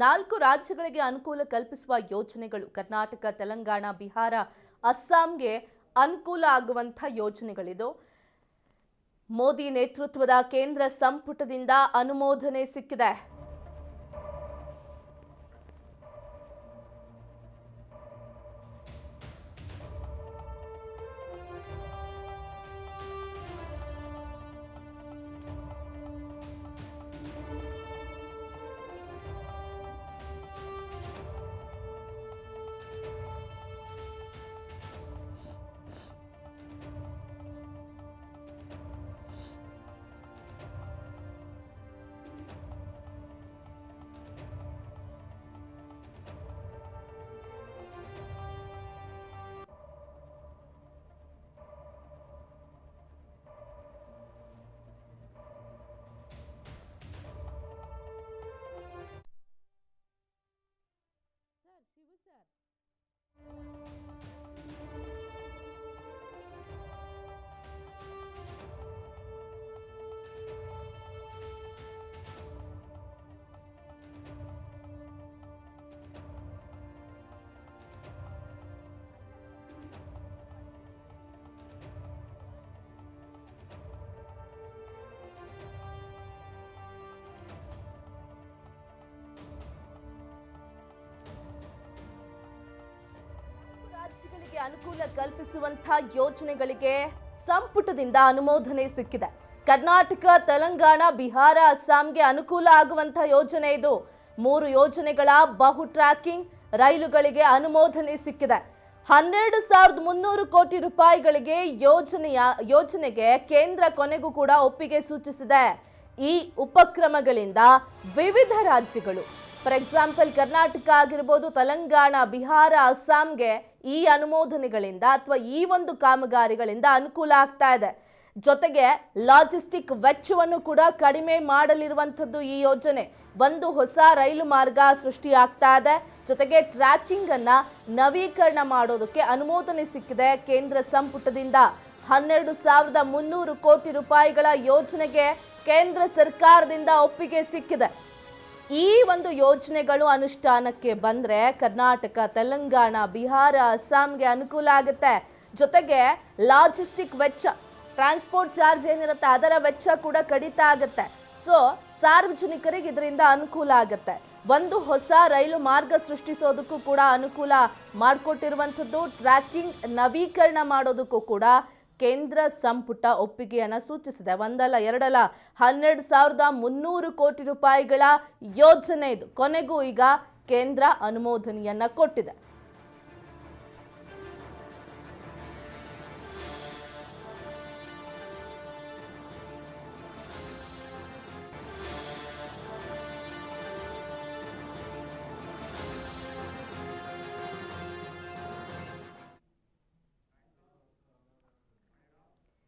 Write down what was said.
4 ರಾಜ್ಯಗಳಿಗೆ ಅನುಕೂಲ ಕಲ್ಪಿಸುವ ಯೋಜನೆಗಳು ಕರ್ನಾಟಕ, ತೆಲಂಗಾಣ, ಬಿಹಾರ, ಅಸ್ಸಾಂಗೆ ಅನುಕೂಲ ಆಗುವಂತ ಯೋಜನೆಗಳಿದು. ಮೋದಿ ನೇತೃತ್ವದ ಕೇಂದ್ರ ಸಂಪುಟದಿಂದ ಅನುಮೋದನೆ ಸಿಕ್ಕಿದೆ. ರಾಜ್ಯಗಳಿಗೆ ಅನುಕೂಲ ಕಲ್ಪಿಸುವಂತಹ ಯೋಜನೆಗಳಿಗೆ ಸಂಪುಟದಿಂದ ಅನುಮೋದನೆ ಸಿಕ್ಕಿದೆ. ಕರ್ನಾಟಕ, ತೆಲಂಗಾಣ, ಬಿಹಾರ, ಅಸ್ಸಾಂಗೆ ಅನುಕೂಲ ಆಗುವಂತಹ ಯೋಜನೆ ಇದು. 3 ಯೋಜನೆಗಳ ಬಹು ಟ್ರ್ಯಾಕಿಂಗ್ ರೈಲುಗಳಿಗೆ ಅನುಮೋದನೆ ಸಿಕ್ಕಿದೆ. 12,300 ಕೋಟಿ ರೂಪಾಯಿಗಳಿಗೆ ಯೋಜನೆಗೆ ಕೇಂದ್ರ ಕೊನೆಗೂ ಕೂಡ ಒಪ್ಪಿಗೆ ಸೂಚಿಸಿದೆ. ಈ ಉಪಕ್ರಮಗಳಿಂದ ವಿವಿಧ ರಾಜ್ಯಗಳು, ಫಾರ್ ಎಕ್ಸಾಂಪಲ್ ಕರ್ನಾಟಕ ಆಗಿರಬಹುದು, ತೆಲಂಗಾಣ, ಬಿಹಾರ, ಅಸ್ಸಾಂಗೆ ಈ ಅನುಮೋದನೆಗಳಿಂದ ಅಥವಾ ಈ ಒಂದು ಕಾಮಗಾರಿಗಳಿಂದ ಅನುಕೂಲ ಆಗ್ತಾ ಇದೆ. ಜೊತೆಗೆ ಲಾಜಿಸ್ಟಿಕ್ ವೆಚ್ಚವನ್ನು ಕೂಡ ಕಡಿಮೆ ಮಾಡಲಿರುವಂಥದ್ದು ಈ ಯೋಜನೆ. ಒಂದು ಹೊಸ ರೈಲು ಮಾರ್ಗ ಸೃಷ್ಟಿಯಾಗ್ತಾ ಇದೆ. ಜೊತೆಗೆ ಟ್ರ್ಯಾಕಿಂಗ್ ಅನ್ನ ನವೀಕರಣ ಮಾಡೋದಕ್ಕೆ ಅನುಮೋದನೆ ಸಿಕ್ಕಿದೆ ಕೇಂದ್ರ ಸಂಪುಟದಿಂದ. 12,300 ಕೋಟಿ ರೂಪಾಯಿಗಳ ಯೋಜನೆಗೆ ಕೇಂದ್ರ ಸರ್ಕಾರದಿಂದ ಒಪ್ಪಿಗೆ ಸಿಕ್ಕಿದೆ. ಈ ಒಂದು ಯೋಜನೆಗಳು ಅನುಷ್ಠಾನಕ್ಕೆ ಬಂದ್ರೆ ಕರ್ನಾಟಕ, ತೆಲಂಗಾಣ, ಬಿಹಾರ, ಅಸ್ಸಾಂಗೆ ಅನುಕೂಲ ಆಗುತ್ತೆ. ಜೊತೆಗೆ ಲಾಜಿಸ್ಟಿಕ್ ವೆಚ್ಚ, ಟ್ರಾನ್ಸ್ಪೋರ್ಟ್ ಚಾರ್ಜ್ ಏನಿರುತ್ತೆ ಅದರ ವೆಚ್ಚ ಕೂಡ ಕಡಿತ ಆಗುತ್ತೆ. ಸೊ ಸಾರ್ವಜನಿಕರಿಗೆ ಇದರಿಂದ ಅನುಕೂಲ ಆಗುತ್ತೆ. ಒಂದು ಹೊಸ ರೈಲು ಮಾರ್ಗ ಸೃಷ್ಟಿಸೋದಕ್ಕೂ ಕೂಡ ಅನುಕೂಲ ಮಾಡಿಕೊಟ್ಟಿರುವಂಥದ್ದು. ಟ್ರ್ಯಾಕಿಂಗ್ ನವೀಕರಣ ಮಾಡೋದಕ್ಕೂ ಕೂಡ ಕೇಂದ್ರ ಸಂಪುಟ ಒಪ್ಪಿಗೆಯನ್ನು ಸೂಚಿಸಿದೆ. ಒಂದಲ್ಲ ಎರಡಲ್ಲ 12,300 ಕೋಟಿ ರೂಪಾಯಿಗಳ ಯೋಜನೆ ಇದು. ಕೊನೆಗೂ ಈಗ ಕೇಂದ್ರ ಅನುಮೋದನೆಯನ್ನ ಕೊಟ್ಟಿದೆ.